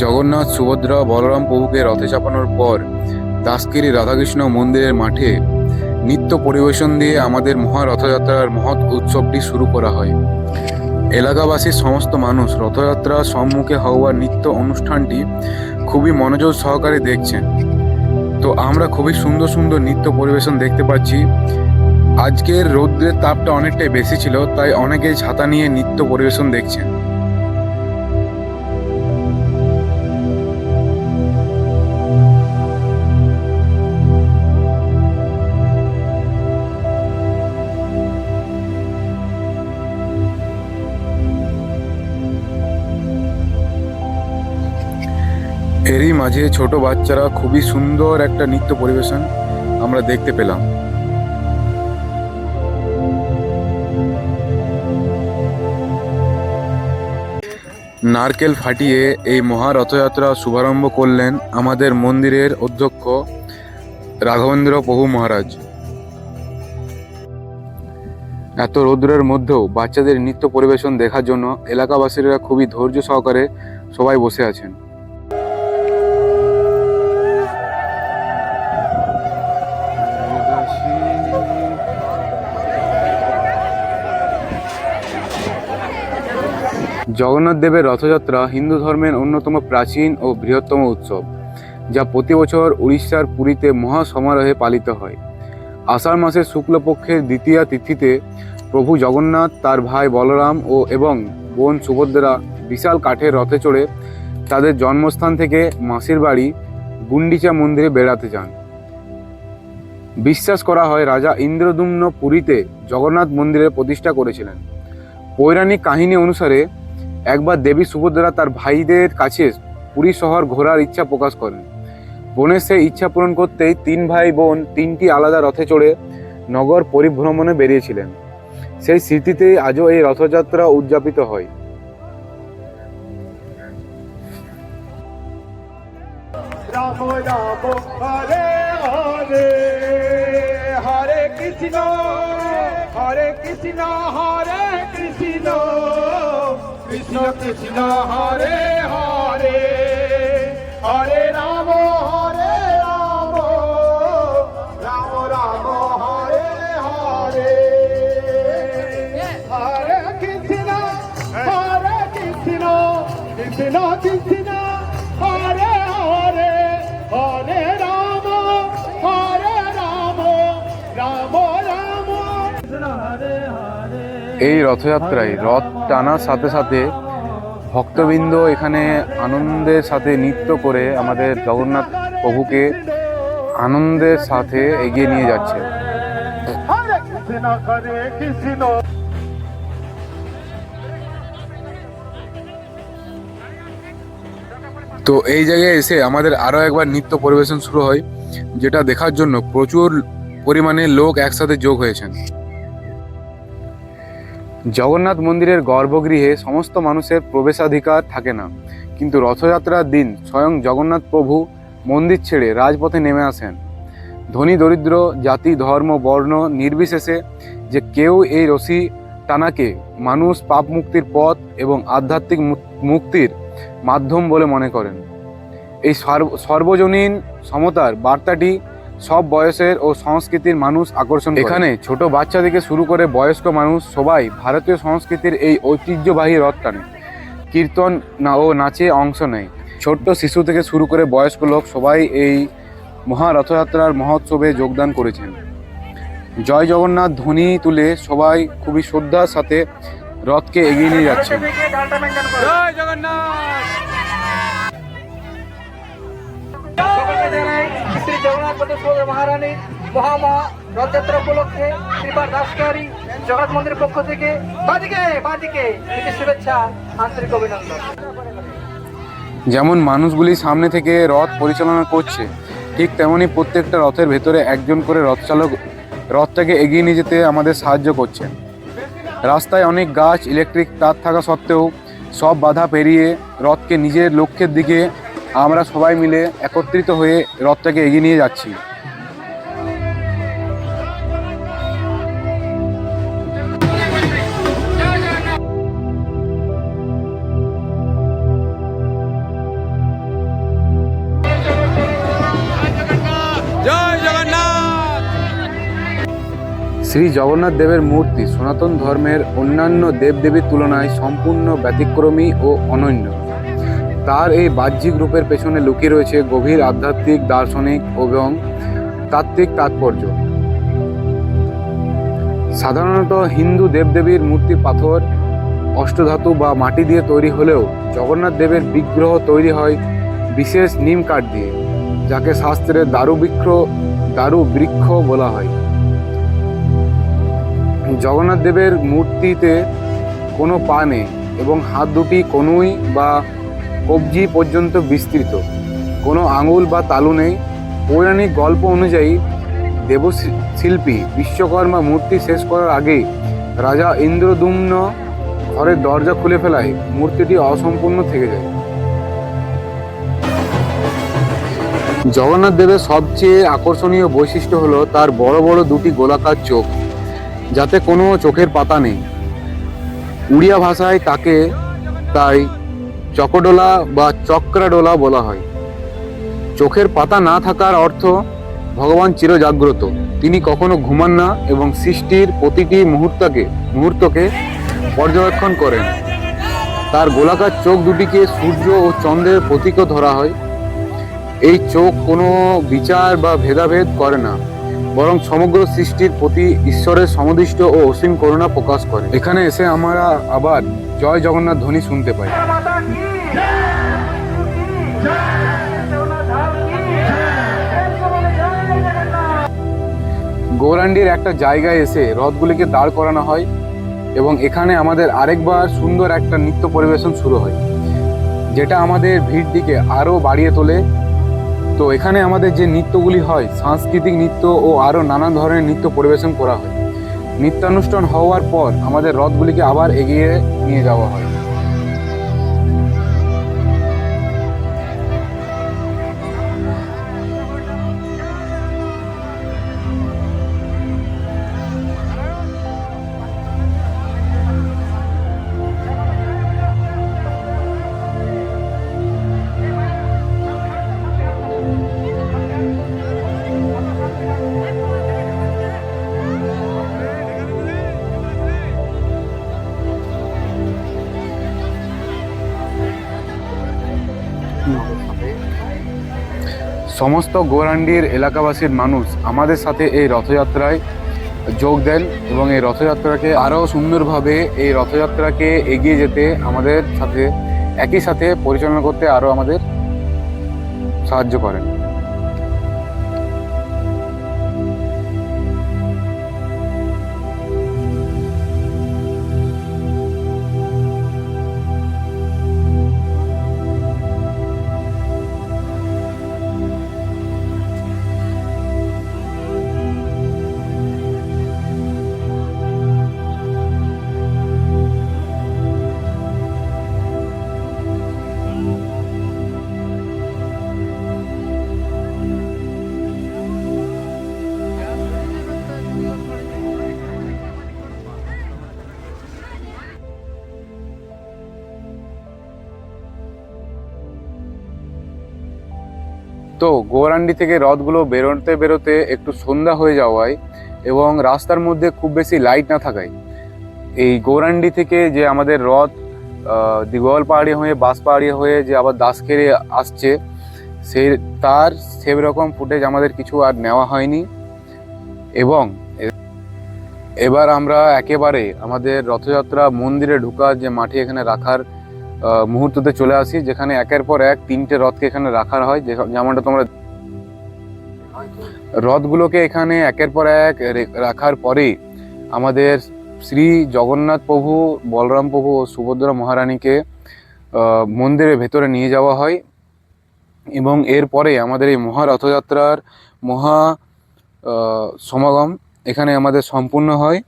জগন্নাথ, সুভদ্রা, বলরাম প্রভুকে রথে চাপানোর পর দাসকেরি রাধাকৃষ্ণ মন্দিরের মাঠে নৃত্য পরিবেশন দিয়ে আমাদের মহা রথযাত্রার মহৎ উৎসবটি শুরু করা হয়। এলাকাবাসীর সমস্ত মানুষ রথযাত্রার সম্মুখে হওয়া নৃত্য অনুষ্ঠানটি খুবই মনোযোগ সহকারে দেখছেন। তো আমরা খুবই সুন্দর সুন্দর নৃত্য পরিবেশন দেখতে পাচ্ছি। আজকের রৌদ্রের তাপটা অনেকটাই বেশি ছিল, তাই অনেকেই ছাতা নিয়ে নৃত্য পরিবেশন দেখছেন। এরই মাঝে ছোট বাচ্চারা খুবই সুন্দর একটা নৃত্য পরিবেশন আমরা দেখতে পেলাম। নারকেল ফাটিয়ে এই মহা রথযাত্রা শুভারম্ভ করলেন আমাদের মন্দিরের অধ্যক্ষ রাঘবেন্দ্র প্রভু মহারাজ। এত রৌদ্রের মধ্যেও বাচ্চাদের নৃত্য পরিবেশন দেখার জন্য এলাকাবাসীরা খুবই ধৈর্য সহকারে সবাই বসে আছেন। জগন্নাথ দেবের রথযাত্রা হিন্দু ধর্মের অন্যতম প্রাচীন ও বৃহত্তম উৎসব, যা প্রতি বছর উড়িষ্যার পুরীতে মহা সমারোহে পালিত হয়। আষাঢ় মাসের শুক্লপক্ষের দ্বিতীয়া তিথিতে প্রভু জগন্নাথ, তার ভাই বলরাম এবং বোন সুভদ্রা বিশাল কাঠের রথে চড়ে তাদের জন্মস্থান থেকে মাসির বাড়ি গুন্ডিচা মন্দিরে বেড়াতে যান। বিশ্বাস করা হয় রাজা ইন্দ্রদ্যুম্ন পুরীতে জগন্নাথ মন্দিরের প্রতিষ্ঠা করেছিলেন। পৌরাণিক কাহিনী অনুসারে একবার দেবী সুভদ্রা তার ভাইদের কাছে পুরী শহর ঘোরার ইচ্ছা প্রকাশ করেন। বোনের সেই ইচ্ছা পূরণ করতেই তিন ভাই বোন তিনটি আলাদা রথে চড়ে নগর পরিভ্রমণে বেরিয়েছিলেন। সেই স্মৃতিতে আজও এই রথযাত্রা উদযাপিত হয়। রাম রাম হরে হরে, হরে কৃষ্ণ হরে কৃষ্ণ, হরে কৃষ্ণ কৃষ্ণ কৃষ্ণ হরে হরে, হরে রাম রাম রাম হরে হরে, হরে কৃষ্ণ কৃষ্ণ কৃষ্ণ হরে হরে, হরে রাম রাম রাম হরে হরে। এই রথযাত্রায় রথ টানার সাথে সাথে ভক্তবৃন্দ এখানে আনন্দের সাথে নৃত্য করে আমাদের জগন্নাথ প্রভুকে আনন্দের সাথে এগিয়ে নিয়ে যাচ্ছে। তো এই জায়গায় এসে আমাদের আরো একবার নৃত্য পরিবেশন শুরু হয়, যেটা দেখার জন্য প্রচুর পরিমাণে লোক একসাথে যোগ হয়েছেন। জগন্নাথ মন্দিরের গর্ভগৃহে সমস্ত মানুষের প্রবেশাধিকার থাকে না, কিন্তু রথযাত্রার দিন স্বয়ং জগন্নাথ প্রভু মন্দির ছেড়ে রাজপথে নেমে আসেন। ধনী দরিদ্র, জাতি ধর্ম বর্ণ নির্বিশেষে যে কেউ এই রশি টানাকে মানুষ পাপ মুক্তির পথ এবং আধ্যাত্মিক মুক্তির মাধ্যম বলে মনে করেন। এই সর্বজনীন সমতার বার্তাটি সব বয়সের ও সংস্কৃতির মানুষ আকর্ষণ করে। এখানে ছোট বাচ্চা থেকে শুরু করে বয়স্ক মানুষ সবাই ভারতীয় সংস্কৃতির এই ঐতিহ্যবাহী রথ টানে, কীর্তন ও নাচে অংশ নেয়। ছোট্ট শিশু থেকে শুরু করে বয়স্ক লোক সবাই এই মহা রথযাত্রার মহোৎসবে যোগদান করেছেন। জয় জগন্নাথ ধ্বনি তুলে সবাই খুবই শ্রদ্ধার সাথে রথকে এগিয়ে নিয়ে যাচ্ছে। জয় জগন্নাথ। শ্রী জগন্নাথ মহারানী মহামা রথযাত্রা উপলক্ষে শ্রীবার দাসকারী জগন্নাথ মন্দিরের পক্ষ থেকে বাদিকে শুভেচ্ছা, আন্তরিক অভিনন্দন। যেমন মানুষগুলি সামনে থেকে রথ পরিচালনা করছে, ঠিক তেমনি প্রত্যেকটা রথের ভেতরে একজন করে রথচালক রথটাকে এগিয়ে নিয়ে যেতে আমাদের সাহায্য করছেন। রাস্তায় অনেক গাছ, ইলেকট্রিক তার থাকা সত্ত্বেও সব বাধা পেরিয়ে রথকে নিজের লক্ষ্যের দিকে আমরা সবাই মিলে একত্রিত হয়ে রথটাকে এগিয়ে নিয়ে যাচ্ছি। শ্রী জগন্নাথ দেবের মূর্তি সনাতন ধর্মের অন্যান্য দেবদেবীর তুলনায় সম্পূর্ণ ব্যতিক্রমী ও অনন্য। তার এই বাহ্যিক রূপের পেছনে লুকিয়ে রয়েছে গভীর আধ্যাত্মিক, দার্শনিক এবং তাত্ত্বিক তাৎপর্য। সাধারণত হিন্দু দেবদেবীর মূর্তি পাথর, অষ্টধাতু বা মাটি দিয়ে তৈরি হলেও জগন্নাথ দেবের বিগ্রহ তৈরি হয় বিশেষ নিম কাঠ দিয়ে, যাকে শাস্ত্রে দারু বৃক্ষ বলা হয়। জগন্নাথ দেবের মূর্তিতে কোনো পা নেই এবং হাত দুটি কনুই বা কবজি পর্যন্ত বিস্তৃত, কোনো আঙুল বা তালু নেই। পৌরাণিক গল্প অনুযায়ী দেবশিল্পী বিশ্বকর্মা মূর্তি শেষ করার আগেই রাজা ইন্দ্রদ্যুম্ন ঘরের দরজা খুলে ফেলায় মূর্তিটি অসম্পূর্ণ থেকে যায়। জগন্নাথ দেবের সবচেয়ে আকর্ষণীয় বৈশিষ্ট্য হলো তার বড় বড় দুটি গোলাকার চোখ, যাতে কোনো চোখের পাতা নেই। উড়িয়া ভাষায় তাকে তাই চকডোলা বা চক্রাডোলা বলা হয়। চোখের পাতা না থাকার অর্থ ভগবান চিরজাগ্রত, তিনি কখনো ঘুমান না এবং সৃষ্টির প্রতিটি মুহূর্তকে পর্যবেক্ষণ করেন। তার গোলাকার চোখ দুটিকে সূর্য ও চন্দ্রের প্রতীকও ধরা হয়। এই চোখ কোনো বিচার বা ভেদাভেদ করে না, বরং সমগ্র সৃষ্টির প্রতি ঈশ্বরের সমদিষ্ট ও অসীম করুণা প্রকাশ করে। এখানে এসে আমরা আবার জয় জগন্নাথ ধ্বনি শুনতে পাই। মাতা কি জগন্নাথ ধাম কি জয় জগন্নাথ। গৌরাণ্ডীর একটা জায়গায় এসে রথগুলিকে দাঁড় করানো হয় এবং এখানে আমাদের আরেকবার সুন্দর একটা নৃত্য পরিবেশন শুরু হয়, যেটা আমাদের ভিড়টিকে আরও বাড়িয়ে তোলে। তো এখানে আমাদের যে নৃত্যগুলি হয়, সাংস্কৃতিক নৃত্য ও আরও নানা ধরনের নৃত্য পরিবেশন করা হয়। নৃত্যানুষ্ঠান হওয়ার পর আমাদের রথগুলিকে আবার এগিয়ে নিয়ে যাওয়া হয়। সমস্ত গৌরাণ্ডীর এলাকাবাসীর মানুষ আমাদের সাথে এই রথযাত্রায় যোগ দেন এবং এই রথযাত্রাকে আরও সুন্দরভাবে এই রথযাত্রাকে এগিয়ে যেতে আমাদের সাথে একই সাথে পরিচালনা করতে আরও আমাদের সাহায্য করেন। তো গৌরাণ্ডী থেকে রথগুলো বেরোতে একটু সন্ধ্যা হয়ে যাওয়ায় এবং রাস্তার মধ্যে খুব বেশি লাইট না থাকায় এই গৌরাণ্ডী থেকে যে আমাদের রথ দিগোয়াল পাহাড়ি হয়ে বাঁশপাহাড়ি হয়ে যে আবার দাসকেরে আসছে, তার সেরকম ফুটেজ আমাদের কিছু আর নেওয়া হয়নি। এবং এবার আমরা একেবারে আমাদের রথযাত্রা মন্দিরে ঢোকার যে মাটি এখানে রাখার মুহূর্ততে চলে আসি, যেখানে একের পর এক 3টে রথকে এখানে রাখা হয়। যেমনটা তোমরা রথগুলোকে এখানে একের পর এক রাখার পরেই আমাদের শ্রী জগন্নাথ প্রভু, বলরাম প্রভু ও সুভদ্রা মহারানীকে মন্দিরের ভেতরে নিয়ে যাওয়া হয় এবং এরপরে আমাদের এই মহা রথযাত্রার মহা সমাগম এখানে আমাদের সম্পূর্ণ হয়।